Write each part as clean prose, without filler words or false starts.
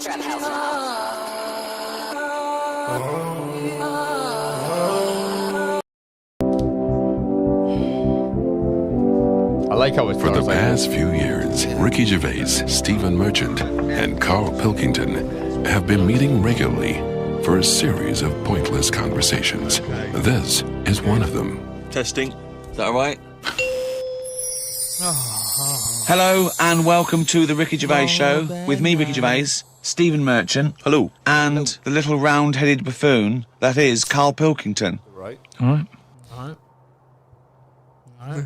I like how it's For the past few years, Ricky Gervais, Stephen Merchant, and Carl Pilkington have been meeting regularly for a series of pointless conversations. This is one of them. Testing. Is that all right? Hello and welcome to the Ricky Gervais Show with me, Ricky Gervais, Stephen Merchant. Hello. And the little round-headed buffoon that is Carl Pilkington. Right. All right. All right. All right.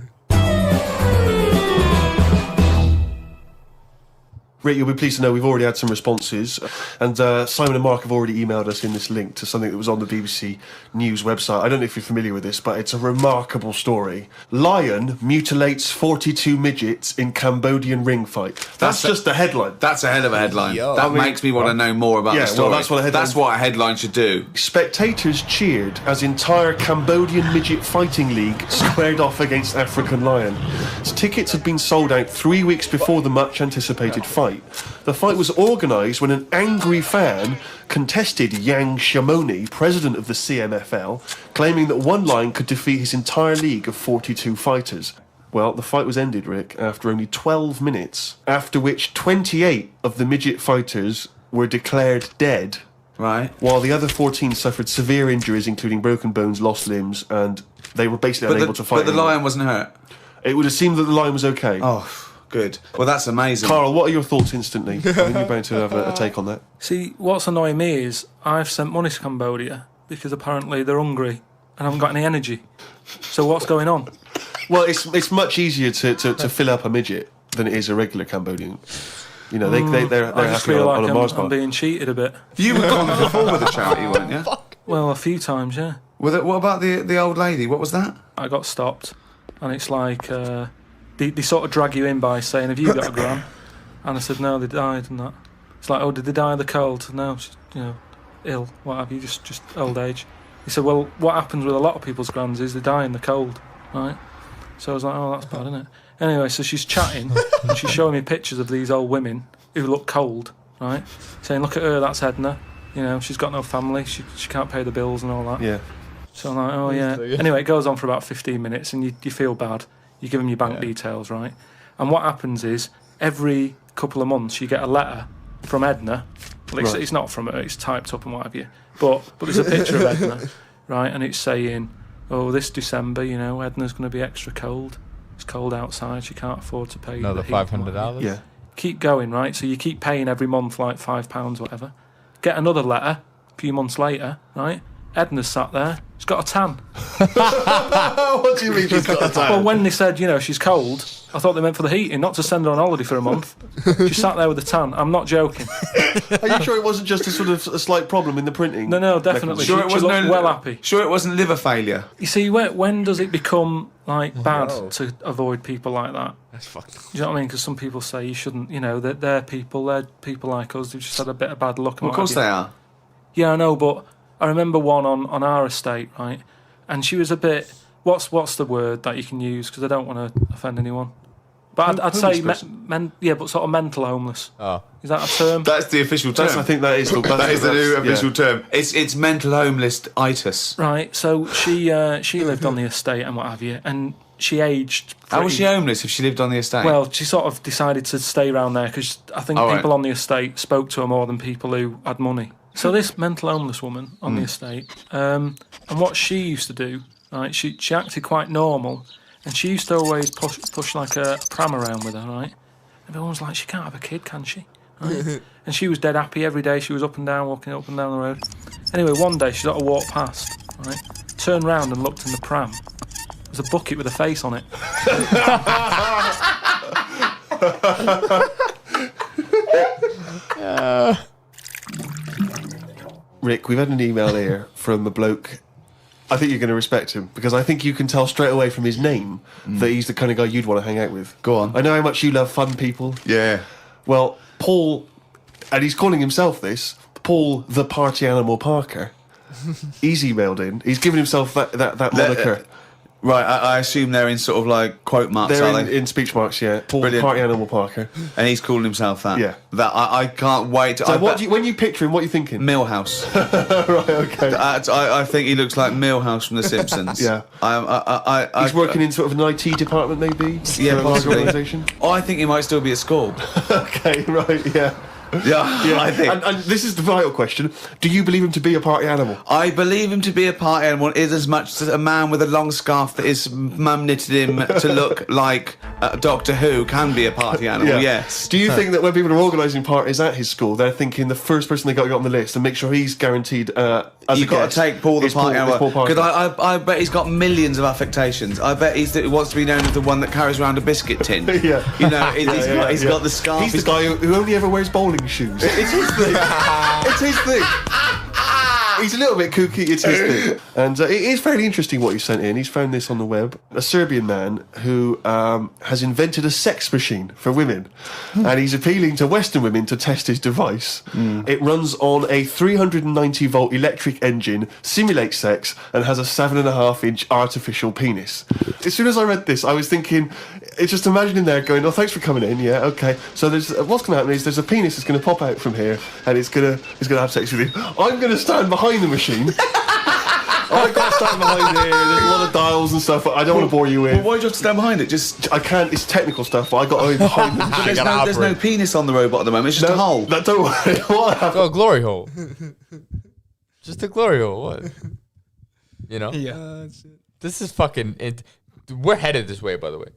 Rick, you'll be pleased to know we've already had some responses, and Simon and Mark have already emailed us in this link to something that was on the BBC News website. I don't know if you're familiar with this, but it's a remarkable story. Lion mutilates 42 midgets in Cambodian ring fight. That's just a headline. That's a hell of a headline. Yo. That makes me want to know more about the story. Well, that's what a headline should do. Spectators cheered as entire Cambodian midget fighting league squared off against African lion. Tickets had been sold out 3 weeks before the much-anticipated fight. The fight was organised when an angry fan contested Yang Shamoni, president of the CMFL, claiming that one lion could defeat his entire league of 42 fighters. Well, the fight was ended, Rick, after only 12 minutes, after which 28 of the midget fighters were declared dead. Right. While the other 14 suffered severe injuries, including broken bones, lost limbs, and they were basically unable to fight But the anymore. lion wasn't hurt? It would have seemed that the lion was okay. Oh, good. Well, that's amazing. Carl, what are your thoughts instantly? I think you're bound to have a take on that. See, what's annoying me is I've sent money to Cambodia because apparently they're hungry and haven't got any energy. So what's going on? Well, it's much easier to fill up a midget than it is a regular Cambodian. You know, they're I just happy feel on like a Mars I'm bar. being cheated a bit. You were gone before with the charity, weren't you? Well, a few times, yeah. What about the old lady? What was that? I got stopped and it's like they sort of drag you in by saying, have you got a gram? And I said, no, they died and that. It's like, oh, did they die of the cold? No, she's, ill, what have you, just old age. He said, well, what happens with a lot of people's grams is they die in the cold, right? So I was like, oh, that's bad, isn't it? Anyway, so she's chatting and she's showing me pictures of these old women who look cold, right? Saying, look at her, that's Edna. She's got no family, she can't pay the bills and all that. Yeah. So I'm like, oh, yeah. Anyway, it goes on for about 15 minutes and you feel bad. You give them your bank details, right? And what happens is, every couple of months, you get a letter from Edna. Well, it's not from her, it's typed up and what have you. But there's a picture of Edna, right? And it's saying, oh, this December, Edna's going to be extra cold. It's cold outside, she can't afford to pay Another the heat. $500? Yeah. Keep going, right? So you keep paying every month like £5, whatever. Get another letter a few months later, right? Edna's sat there. She's got a tan. What do you mean she's got a tan? Well, when they said, she's cold, I thought they meant for the heating, not to send her on holiday for a month. She sat there with a tan. I'm not joking. Are you sure it wasn't just a slight problem in the printing? No, definitely. Sure, she looked well happy. Sure, it wasn't liver failure. You see, when does it become bad to avoid people like that? That's fucked. Do you know what I mean? Because some people say you shouldn't. They're people like us who've just had a bit of bad luck. Well, of course they are. Yeah, I know, but I remember one on our estate, right? And she was a bit. What's the word that you can use? Because I don't want to offend anyone. But I'd say, but sort of mental homeless. Oh. Is that a term? That's the official term. I think that is the new official term. It's mental homeless-itis. Right, so she lived on the estate and what have you, and she aged... How was she homeless if she lived on the estate? Well, she sort of decided to stay around there because I think people on the estate spoke to her more than people who had money. So this mental homeless woman on the estate, and what she used to do, right, she acted quite normal, and she used to always push like a pram around with her, right? Everyone was like, she can't have a kid, can she? Right? And she was dead happy every day. She was up and down, walking up and down the road. Anyway, one day she sort of walked past, right? Turned round and looked in the pram. There was a bucket with a face on it. Rick, we've had an email here from a bloke. I think you're going to respect him, because I think you can tell straight away from his name that he's the kind of guy you'd want to hang out with. Go on. I know how much you love fun people. Yeah. Well, Paul, and he's calling himself this, Paul the Party Animal Parker, he's emailed in. He's given himself that moniker. Right, I assume they're in sort of like quote marks, They're are in, they? in speech marks, yeah. Brilliant. Party animal Parker. And he's calling himself that. Yeah. That I can't wait. So when you picture him, what are you thinking? Millhouse. Right, okay. I think he looks like Millhouse from The Simpsons. Yeah. He's working in sort of an IT department, maybe? Yeah, for a large possibly. organisation? I think he might still be at school. Okay, right, yeah. Yeah, I think. And this is the vital question. Do you believe him to be a party animal? I believe him to be a party animal is as much as a man with a long scarf that his mum knitted him to look like Doctor Who can be a party animal, yes. Do you think that when people are organising parties at his school, they're thinking the first person they got to get on the list and make sure he's guaranteed as You've got to take Paul the party animal. Because I bet he's got millions of affectations. I bet he wants to be known as the one that carries around a biscuit tin. Yeah. You know, he's got the scarf. He's the guy who only ever wears bowling shoes. It's his thing. It's his thing. He's a little bit kooky, it's his thing. And it is fairly interesting what he sent in. He's found this on the web. A Serbian man who has invented a sex machine for women. And he's appealing to Western women to test his device. It runs on a 390-volt electric engine, simulates sex, and has a 7.5-inch artificial penis. As soon as I read this, I was thinking, it's just imagining there going, oh, thanks for coming in, yeah, okay. So there's what's going to happen is there's a penis that's going to pop out from here, and it's going to have sex with you. I'm going to stand behind the machine. I've got to stand behind here. There's a lot of dials and stuff. I don't want to bore you with. Well, why do you have to stand behind it? I can't. It's technical stuff, but I got to be behind the machine. There's no penis on the robot at the moment. It's just a hole. No, don't worry. What happened? Oh, a glory hole. Just a glory hole. What? You know? Yeah. This is fucking. We're headed this way, by the way.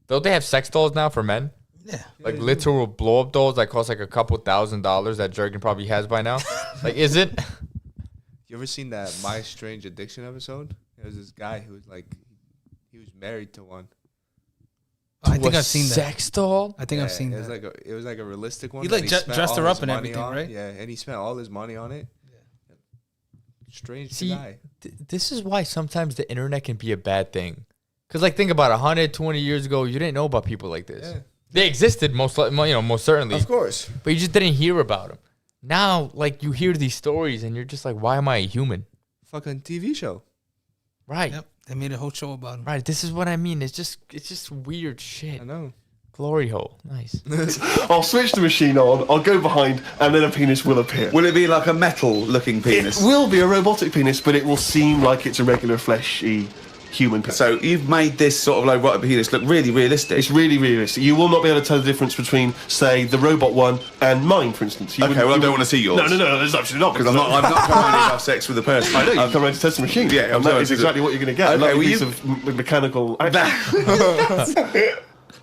Don't they have sex dolls now for men? Yeah. Like literal blow up dolls that cost like a couple $1,000s that Jurgen probably has by now. Like, is it? You ever seen that My Strange Addiction episode? There was this guy who was like, he was married to one. I think I've seen that. Sex doll? I think I've seen it was that. it was like a realistic one. He like and dressed spent her all up his and money everything, on it. right? Yeah, and he spent all his money on it. Yeah. Strange See, guy. This is why sometimes the internet can be a bad thing. Because, like, think about 120 years ago, you didn't know about people like this. Yeah. They existed, most certainly. Of course. But you just didn't hear about them. Now, like, you hear these stories and you're just like, why am I a human? Fucking TV show. Right. Yep. They made a whole show about him. Right. This is what I mean. It's just weird shit. I know. Glory hole. Nice. I'll switch the machine on, I'll go behind, and then a penis will appear. Will it be like a metal-looking penis? It will be a robotic penis, but it will seem like it's a regular fleshy human penis. So you've made this sort of like robotic penis look really realistic. It's really realistic. You will not be able to tell the difference between, say, the robot one and mine, for instance. Okay, well, I don't want to see yours. No, there's absolutely not. Because I'm not coming to have sex with a person. I know, you come around to test the machine. Yeah, and that is exactly what you're going to get. Okay, a piece of mechanical action.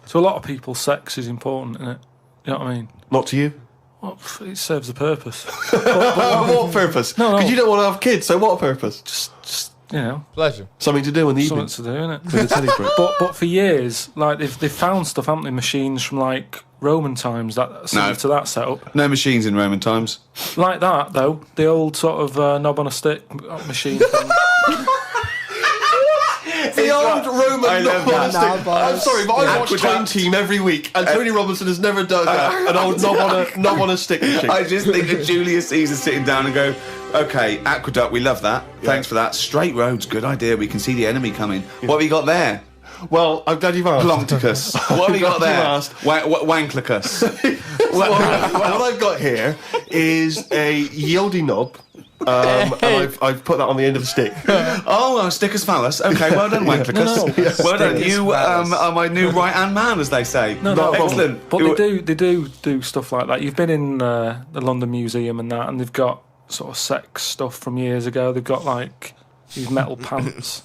To a lot of people, sex is important, isn't it? You know what I mean? Not to you. Well, it serves a purpose. What purpose? No. Because you don't want to have kids, so what purpose? Just you know, Pleasure. Something to do in the something evenings. to do, innit? With the teddy bear. But for years, like they've found stuff, haven't they? Machines from like Roman times that similar to that setup. No machines in Roman times. Like that though, the old sort of knob on a stick machine thing. The old Roman I love knob on a that. stick. I'm sorry, but I watch Aqueduct. Time Team every week, and Tony Robinson has never done an old knob on a stick machine. I just think of Julius Caesar sitting down and go, okay, aqueduct, we love that. Thanks for that. Straight roads, good idea. We can see the enemy coming. What have you got there? Well, I'm glad you've asked. Ploncticus. What have you got there? Glad you've Wanklicus. what I've got here is a Yodi knob. And I've put that on the end of the stick. Oh, sticker's phallus. Okay, well done, Wanklicus. No. Well done. You are my new right-hand man, as they say. No, Excellent. But they do stuff like that. You've been in the London Museum and that, and they've got sort of sex stuff from years ago. They've got like these metal pants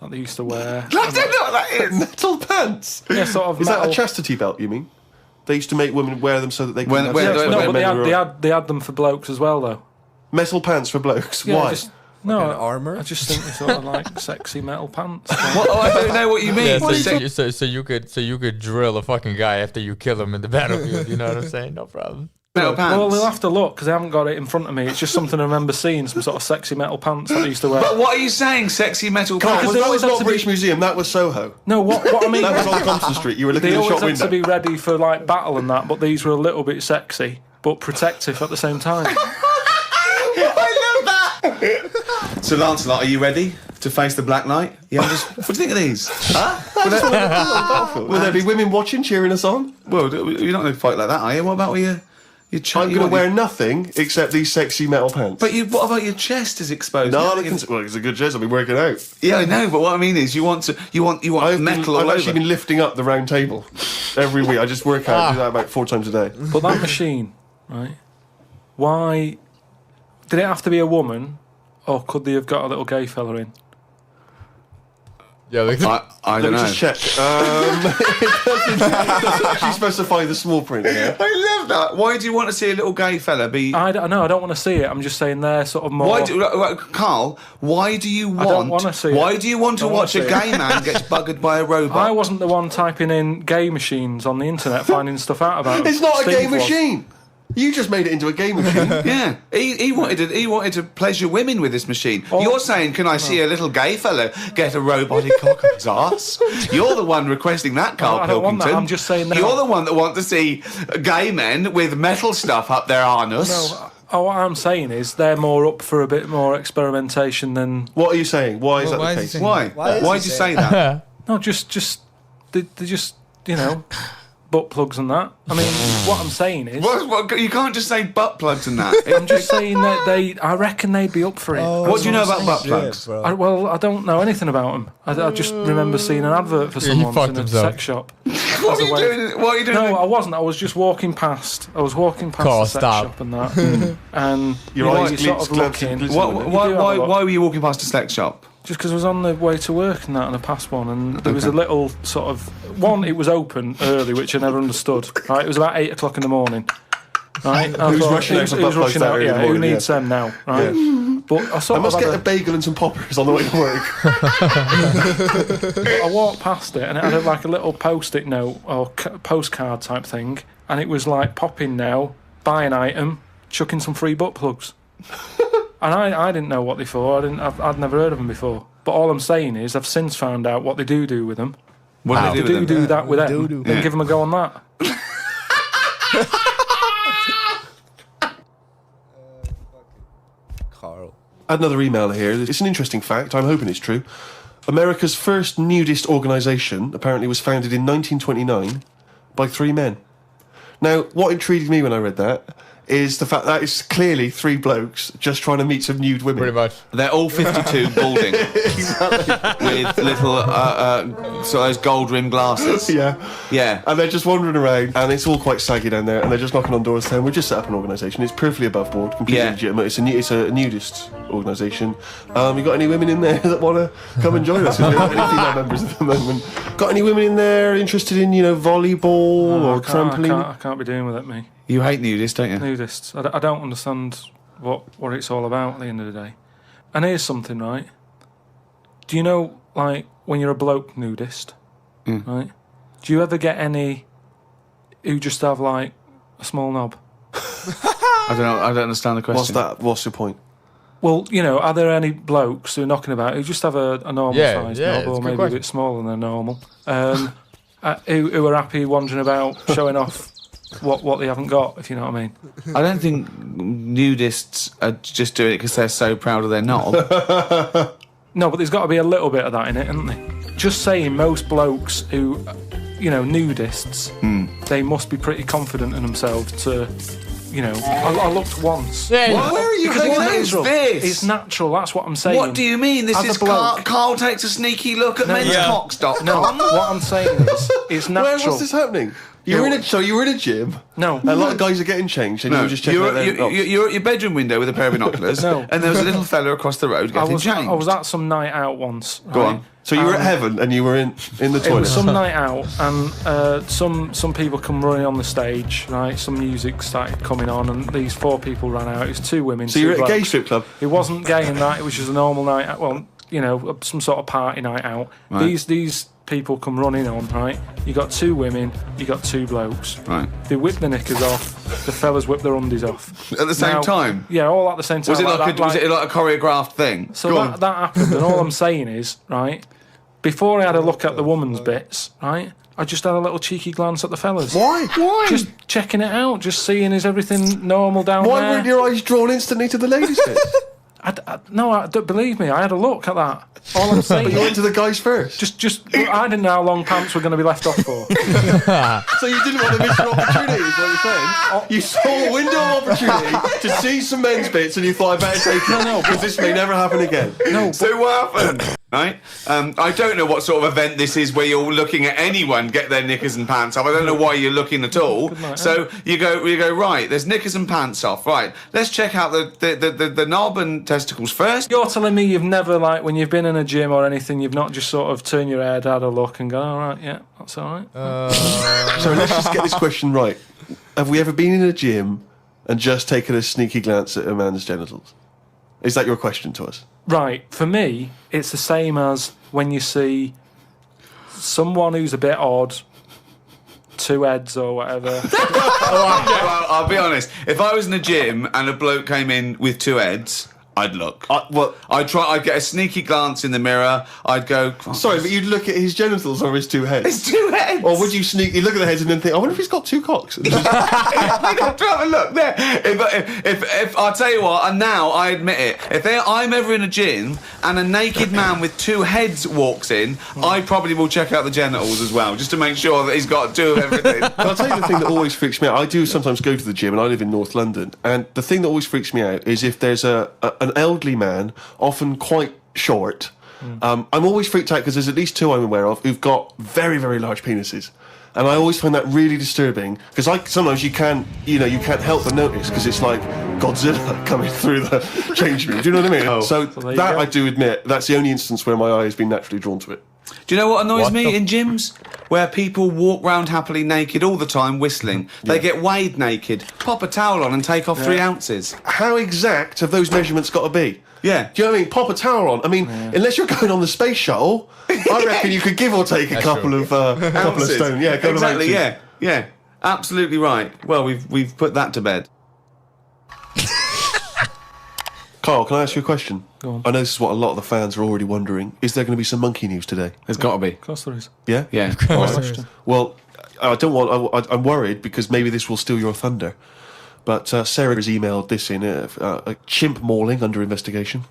that they used to wear. I don't know what that is. Metal pants. Yeah, sort of. Is metal. that a chastity belt? You mean? They used to make women wear them so that they could. When- have when- sex when- with No, their but men who were- they had them for blokes as well, though. metal pants for blokes. Yeah, Why? No, Like an armour? I just think they're sort of like sexy metal pants. What? Oh, I don't know what you mean. Yeah, What so, is it? so you could drill a fucking guy after you kill him in the battlefield. You know what I'm saying? No problem. Metal pants. Well, we'll have to look because I haven't got it in front of me. It's just something I remember seeing, some sort of sexy metal pants that I used to wear. But what are you saying? Sexy metal Come on, pants? they that always was had not to be- British Museum. That was Soho. No, what I mean, That was on Compton Street. You were looking they in the always shop had to window. be ready for like battle and that, but these were a little bit sexy but protective at the same time. So, Lancelot, are you ready to face the black light. Yeah, what do you think of these? Huh? Will there be women watching, cheering us on? Well, you're not going to fight like that, are you? What about with your chest? I'm going to wear nothing except these sexy metal pants. But what about your chest is exposed? No, it's a good chest. I've been working out. Yeah, I know. But what I mean is, you want metal. I've actually been lifting up the round table every week. I just work out, do that about 4 times a day. But that machine, right? Why did it have to be a woman, or could they have got a little gay fella in? Yeah, I don't know. Let me just check. It doesn't actually specify the small print here. I love that. Why do you want to see a little gay fella be? I don't want to see it. I'm just saying they're sort of more. Carl, why do you want? I don't want to see it. Why do you want to watch a gay man get buggered by a robot? I wasn't the one typing in gay machines on the internet, finding stuff out about them. It's not Steve a gay was. machine. You just made it into a game machine. Yeah, he wanted to pleasure women with this machine. You're saying, can I see a little gay fella get a robotic cock up his arse? You're the one requesting that, Carl I don't want Pilkington. that. I'm just saying that. You're the one that wants to see gay men with metal stuff up their anus. No, what I'm saying is they're more up for a bit more experimentation than. What are you saying? Why is that the case? Why? Why did you say that? No, just they just butt plugs and that. I mean, what I'm saying is... What, you can't just say butt plugs and that. I'm just saying that I reckon they'd be up for it. What do you know about butt plugs? I don't know anything about them. I just remember seeing an advert for someone in a sex shop. What are you doing? No, I wasn't. I was just walking past. The sex shop and that. And Your eyes sort of looking. Why were you walking past a sex shop? Just because I was on the way to work and that, and I passed one, and there was a little sort of it was open early, which I never understood. Right, it was about 8 o'clock in the morning. Right, who's rushing out? Who's rushing out? Yeah, who needs them now? Right, but I must get a bagel and some poppers on the way to work. I walked past it, and it had a little post-it note or postcard type thing, and it was like pop in now, buy an item, chuck in some free butt plugs. And I didn't know what they for. I'd never heard of them before. But all I'm saying is I've since found out what they do with them. What do they do with them? Do that with them. Then give them a go on that. Carl. Another email here. It's an interesting fact. I'm hoping it's true. America's first nudist organisation apparently was founded in 1929 by 3 men. Now, what intrigued me when I read that is the fact that it's clearly 3 blokes just trying to meet some nude women. Pretty much. They're all 52 balding. With little, sort of those gold-rimmed glasses. Yeah. And they're just wandering around, and it's all quite saggy down there, and they're just knocking on doors saying, we've just set up an organisation. It's perfectly above board, completely legitimate. It's a nudist organisation. You got any women in there that want to come and join us? We don't have any female members at the moment. Got any women in there interested in, volleyball or trampoline? I can't be doing with it, me. You hate nudists, don't you? Nudists. I don't understand what it's all about at the end of the day. And here's something, right? Do you know, like, when you're a bloke nudist, right? Do you ever get any who just have, like, a small knob? I don't know. I don't understand the question. What's your point? Well, are there any blokes who are knocking about who just have a normal size knob, or maybe a bit smaller than normal, who are happy wandering about showing off what they haven't got, if you know what I mean? I don't think nudists are just doing it because they're so proud of their knob. No, but there's got to be a little bit of that in it, isn't there? Just saying, most blokes who, nudists, they must be pretty confident in themselves to, I looked once. Yeah, where are you taking this? It's natural, that's what I'm saying. What do you mean? This is Carl takes a sneaky look at menscocks.com. No, what I'm saying is, it's natural. Where was this happening? You were in a gym. No, a lot of guys are getting changed, and you were just checking out their you're at your bedroom window with a pair of binoculars. No. And there was a little fella across the road getting changed. I was at some night out once. Go on. So you were at heaven, and you were in the toilet. It was some night out, and some people come running on the stage. Right, some music started coming on, and these 4 people ran out. It was 2 women. So you were at a gay strip club. It wasn't gay in that. It was just a normal night out. Well, some sort of party night out. Right. These people come running on, right? You got 2 women, you got 2 blokes. Right. They whip their knickers off, the fellas whip their undies off. At the same time? Yeah, all at the same time. Was it like a choreographed thing? So that happened, and all I'm saying is, right, before I had a look at the woman's bits, right, I just had a little cheeky glance at the fellas. Why? Just checking it out, just seeing is everything normal down there. Why weren't your eyes drawn instantly to the ladies' bits? No, don't believe me. I had a look at that. All I'm saying. But you went to the guys first. I didn't know how long pants were going to be left off for. So you didn't want to miss your opportunity, is what you're saying? You saw a window of opportunity to see some men's bits, and you thought, I better take it. No, because this may never happen again. No. So what happened? Right? I don't know what sort of event this is where you're looking at anyone get their knickers and pants off. I don't know why you're looking at all. Night, so you go right. There's knickers and pants off. Right. Let's check out the knob and testicles first. You're telling me you've never, like, when you've been in a gym or anything, you've not just sort of turned your head, had a look, and gone, all right, yeah, that's all right. So let's just get this question right. Have we ever been in a gym and just taken a sneaky glance at a man's genitals? Is that your question to us? Right, for me, it's the same as when you see someone who's a bit odd, two heads or whatever. Well, I'll be honest. If I was in a gym and a bloke came in with two heads, I'd look. I'd get a sneaky glance in the mirror. I'd go. Sorry, but you'd look at his genitals or his two heads? His two heads. Or would you sneakily look at the heads and then think, I wonder if he's got two cocks? I'd have to have a look there. If I'll tell you what, and now I admit it, if I'm ever in a gym and a naked man with two heads walks in, I probably will check out the genitals as well, just to make sure that he's got two of everything. I'll tell you the thing that always freaks me out. I do sometimes go to the gym, and I live in North London, and the thing that always freaks me out is if there's an elderly man, often quite short. I'm always freaked out because there's at least two I'm aware of who've got very, very large penises. And I always find that really disturbing because sometimes you can't help but notice because it's like Godzilla coming through the change room. Do you know what I mean? So that I do admit, that's the only instance where my eye has been naturally drawn to it. Do you know what annoys me in gyms? Where people walk round happily naked all the time whistling. They get weighed naked, pop a towel on and take off 3 ounces. How exact have those measurements got to be? Yeah. Do you know what I mean? Pop a towel on. I mean, unless you're going on the space shuttle, I reckon you could give or take a couple of stone. Yeah, exactly. Yeah. Absolutely right. Well, we've put that to bed. Carl, can I ask you a question? Go on. I know this is what a lot of the fans are already wondering. Is there going to be some monkey news today? There's got to be. Of course there is. Yeah? Yeah. Well, I'm worried because maybe this will steal your thunder. But Sarah has emailed this in, a chimp mauling under investigation.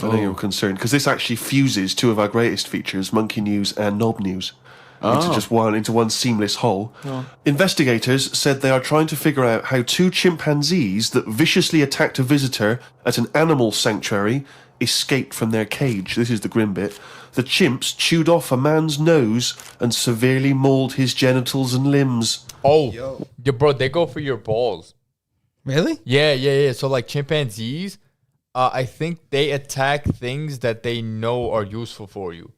I know you're concerned, because this actually fuses two of our greatest features, Monkey News and Knob News, into one seamless whole. Oh. Investigators said they are trying to figure out how two chimpanzees that viciously attacked a visitor at an animal sanctuary escaped from their cage. This is the grim bit. The chimps chewed off a man's nose and severely mauled his genitals and limbs. Oh, bro, they go for your balls. Really? Yeah. So, like, chimpanzees, I think they attack things that they know are useful for you.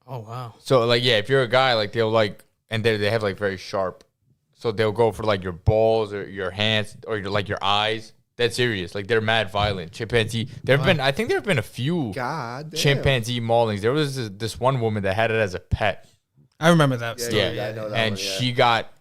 Oh, wow. So, like, yeah, if you're a guy, like, they'll, like, and they have, like, very sharp. So they'll go for, like, your balls or your hands or, your eyes. That's serious. Like, they're mad violent. Chimpanzee. I think there have been a few chimpanzee maulings. There was this one woman that had it as a pet. I remember that story. Yeah. I know that and she got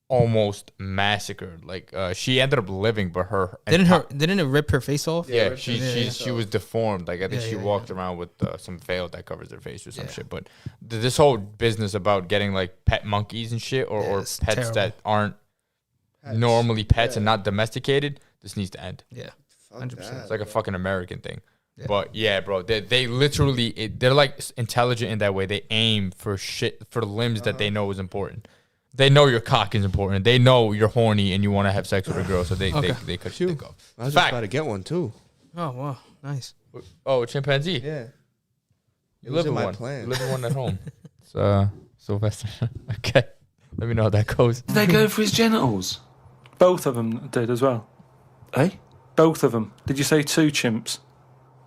almost massacred. Like, she ended up living, but didn't it rip her face off? Yeah, she was deformed. Like, I think she walked around with some veil that covers her face or some shit. But this whole business about getting, like, pet monkeys and shit or pets terrible. That aren't normally pets and not domesticated, this needs to end. Yeah, 100%. It's like a fucking American thing. Yeah. But yeah, bro, they literally they're like intelligent in that way. They aim for limbs that they know is important. They know your cock is important. They know you're horny and you want to have sex with a girl, so they cut your dick off. I was just about to get one too. Oh wow, nice. Oh, a chimpanzee. Yeah, you live in one. You live in one at home. It's Sylvester. Okay, let me know how that goes. Did they go for his genitals? Both of them did as well. Eh? Both of them. Did you say two chimps?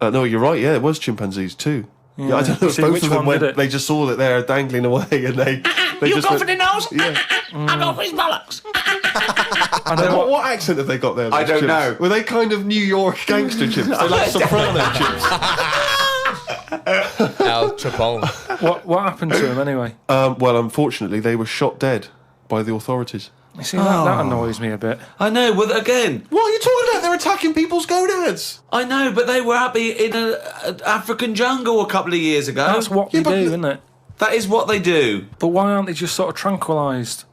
No, you're right. Yeah, it was chimpanzees too. Yeah, I don't know if both of them went. They just saw that they're dangling away, and they you just go for the nose. Yeah. I go for his bollocks. What accent have they got there? I don't know. Were they kind of New York gangster chimps? They're like soprano chimps. Al Capone. What happened to them anyway? Well, unfortunately, they were shot dead by the authorities. You see, that annoys me a bit. I know, but again... What are you talking about? They're attacking people's gonads. I know, but they were happy in an African jungle a couple of years ago. That's what they do, isn't it? That is what they do. But why aren't they just sort of tranquilised?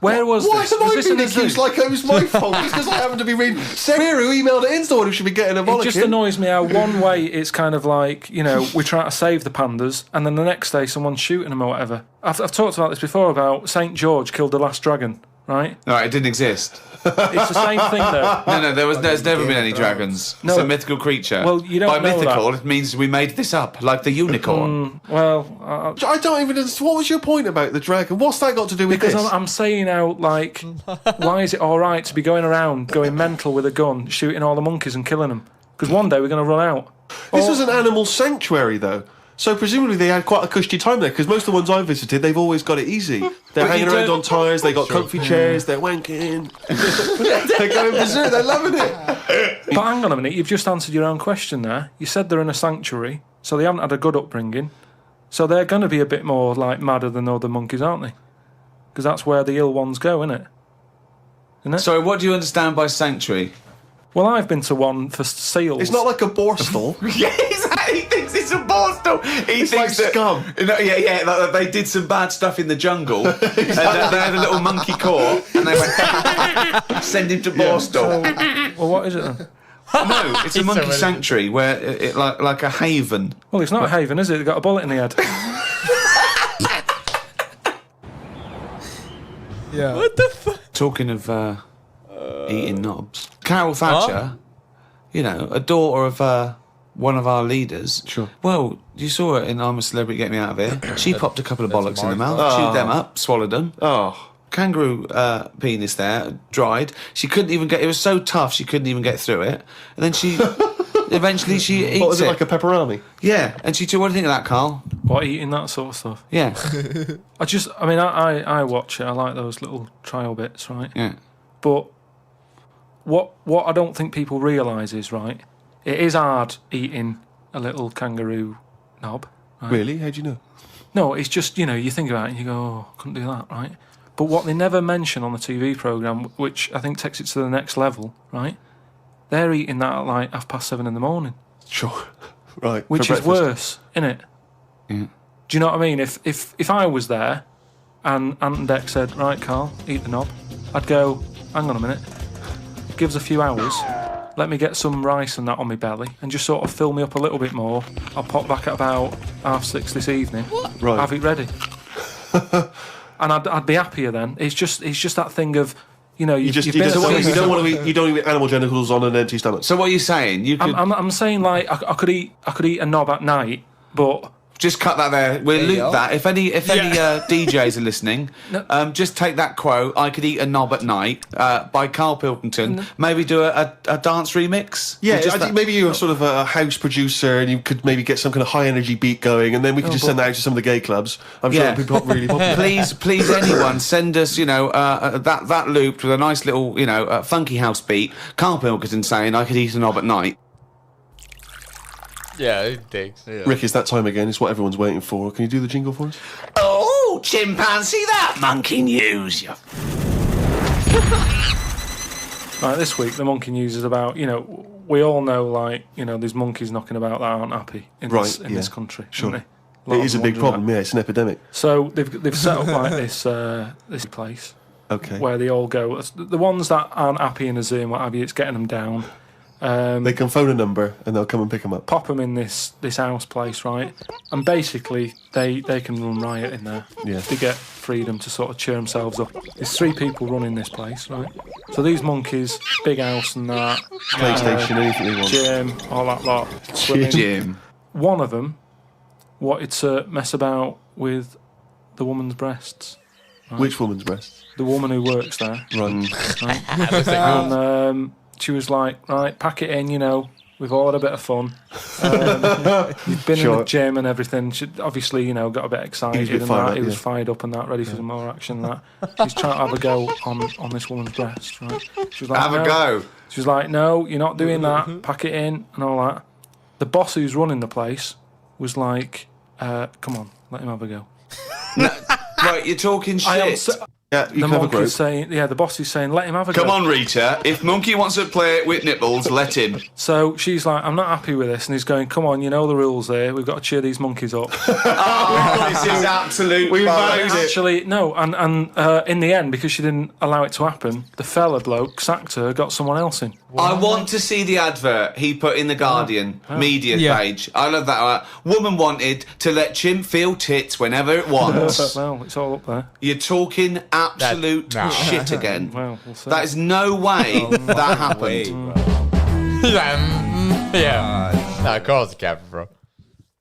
Where was Why this? am Was I this in being the zoo? accused like it was my fault just because I happen to be reading? Sarah, who emailed it in, the one who should be getting a It bollocking. just annoys me how one way it's kind of like, we're trying to save the pandas, and then the next day someone's shooting them or whatever. I've talked about this before about St. George killed the last dragon, right? No, it didn't exist. It's the same thing though. No, there's never been any dragons. No. It's a mythical creature. Well, you don't By know mythical, that. it means we made this up, like the unicorn. I don't even understand. What was your point about the dragon? What's that got to do with Because this? I'm saying out, like, why is it all right to be going around, going mental with a gun, shooting all the monkeys and killing them? Because one day we're going to run out. This was an animal sanctuary, though. So presumably they had quite a cushy time there, because most of the ones I've visited, they've always got it easy. They're hanging around on tyres, they got comfy chairs, they're wanking. They're going berserk, they're loving it. But hang on a minute, you've just answered your own question there. You said they're in a sanctuary, so they haven't had a good upbringing. So they're going to be a bit more, like, madder than other monkeys, aren't they? Because that's where the ill ones go, isn't it? Sorry, what do you understand by sanctuary? Well, I've been to one for seals. It's not like a borstal. Yeah, exactly. He thinks it's a borstal. It's like scum. Like they did some bad stuff in the jungle. And they had a little monkey court, and they went, send him to borstal. Well, what is it then? No, it's a monkey sanctuary where it like a haven. Well, it's not a haven, is it? They've got a bullet in the head. Yeah. What the fuck? Talking of eating knobs, Carol Thatcher, a daughter of one of our leaders. Sure. Well, you saw her in I'm a Celebrity, Get Me Out of Here. She popped a couple of bollocks in the mouth, Oh. chewed them up, swallowed them. Oh. Kangaroo penis there, dried. She couldn't even get. It was so tough, she couldn't even get through it. And then she, eventually, she eats What was it, like a pepperoni? Yeah, and she. What do you think of that, Carl? What, eating that sort of stuff? Yeah, I watch it. I like those little trial bits, right? yeah. But what I don't think people realise is, right, it is hard eating a little kangaroo knob. Right? Really? How'd you know? No, it's just, you think about it and you go, oh, I couldn't do that, right? But what they never mention on the TV programme, which I think takes it to the next level, right, they're eating that at like 7:30 in the morning. Sure. Right. Which for is breakfast. worse, innit? Yeah. Do you know what I mean? If I was there and Ant and Dec said, right, Carl, eat the knob, I'd go, hang on a minute, give us a few hours, let me get some rice and that on my belly and just sort of fill me up a little bit more. I'll pop back at about 6:30 this evening, Right. have it ready. And I'd be happier then. It's just that thing of, you don't want to eat animal genitals on an empty stomach. So what are you saying? You could I'm saying like I could eat a knob at night, but just cut that there. We'll you loop go. that. If any DJs are listening, just take that quote. I could eat a knob at night by Carl Pilkington. Maybe do a dance remix. Yeah, Just I think maybe you're sort of a house producer and you could maybe get some kind of high energy beat going and then we could just send that out to some of the gay clubs. I'm sure it'd be really popular. Please, anyone, send us, that looped with a nice little, funky house beat. Carl Pilkington saying I could eat a knob at night. Yeah, it takes. Rick, it's that time again. It's what everyone's waiting for. Can you do the jingle for us? Oh, chimpanzee, that monkey news. Right, this week the monkey news is about, we all know, like, there's monkeys knocking about that aren't happy in this country. Sure. Isn't they? It is a big problem, yeah, it's an epidemic. So they've set up like this place Okay. where they all go. The ones that aren't happy in a zoo and what have you, it's getting them down. They can phone a number and they'll come and pick them up. Pop them in this house place, right? And basically, they can run riot in there. Yeah. They get freedom to sort of cheer themselves up. There's 3 people running this place, right? So these monkeys, big house and that. PlayStation, anything they want. Gym, all that lot. Swimming. Jim. One of them wanted to mess about with the woman's breasts. Right? Which woman's breast? The woman who works there. Right. And she was like, right, pack it in, we've all had a bit of fun. You've been in the gym and everything. She obviously, got a bit excited and that. He was fired up and that, ready for some more action and that. He's trying to have a go on this woman's breast, right? She was like, Have a go. She was like, no, you're not doing that. Pack it in and all that. The boss who's running the place was like, come on, let him have a go. Right, you're talking shit. Yeah, you the can have a monkey's grope. saying, the boss is saying, let him have a Come go. on, Rita. If Monkey wants to play with nipples, let him. So she's like, I'm not happy with this. And he's going, come on, you know the rules here. We've got to cheer these monkeys up. This is absolute. We bollocks. valued it. Actually, no. And in the end, because she didn't allow it to happen, the fella bloke sacked her, got someone else in. I want to see the advert he put in the Guardian media Yeah. page. I love that. Woman wanted to let chimp feel tits whenever it wants. Well, it's all up there. You're talking absolute Nah. shit again. Well, we'll see. That is no way that happened. Wait, bro. Yeah. Nah, Carl's the captain, bro.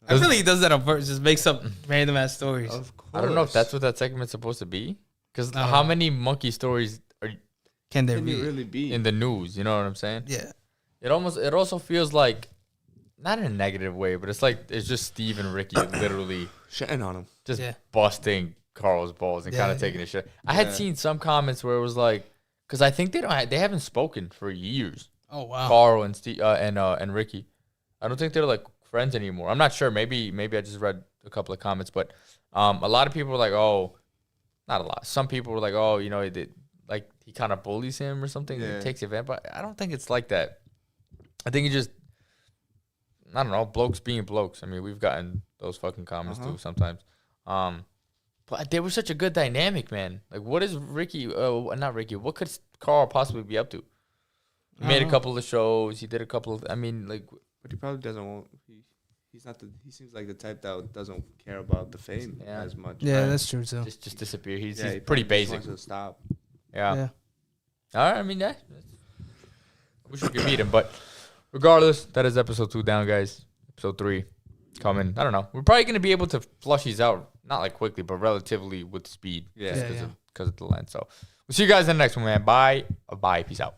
I feel like he does that on purpose. Just makes up random ass stories. Of course. I don't know if that's what that segment's supposed to be. Because how many monkey stories are Can there Can it be? really be? in the news? You know what I'm saying? Yeah. It also feels like, not in a negative way, but it's just Steve and Ricky literally Shitting on him. just Yeah. busting Carl's balls and kind of taking a shit. I had seen some comments where it was like, because I think they haven't spoken for years. Oh wow. Carl and Steve and Ricky. I don't think they're like friends anymore. I'm not sure. Maybe I just read a couple of comments, but a lot of people were like, oh, not a lot. Some people were like, oh, you know, he kind of bullies him or something. Yeah. He takes advantage, but I don't think it's like that. I think he just, I don't know, blokes being blokes. I mean, we've gotten those fucking comments too sometimes. But they were such a good dynamic, man. Like, what is Ricky? Not Ricky. What could Carl possibly be up to? He made a couple of shows. He did a couple of. I mean, like, But he probably doesn't want. He's not the. He seems like the type that doesn't care about the fame as much. Yeah, right? that's true too. just disappear. He's he pretty probably just basic. wants to stop. Yeah. Yeah. All right. I mean, yeah. I wish we could meet him, but regardless, that is episode 2 down, guys. Episode 3 coming. I don't know. We're probably gonna be able to flush these out, not like quickly, but relatively with speed. Yeah. Because of the lens. So we'll see you guys in the next one, man. Bye. Bye. Peace out.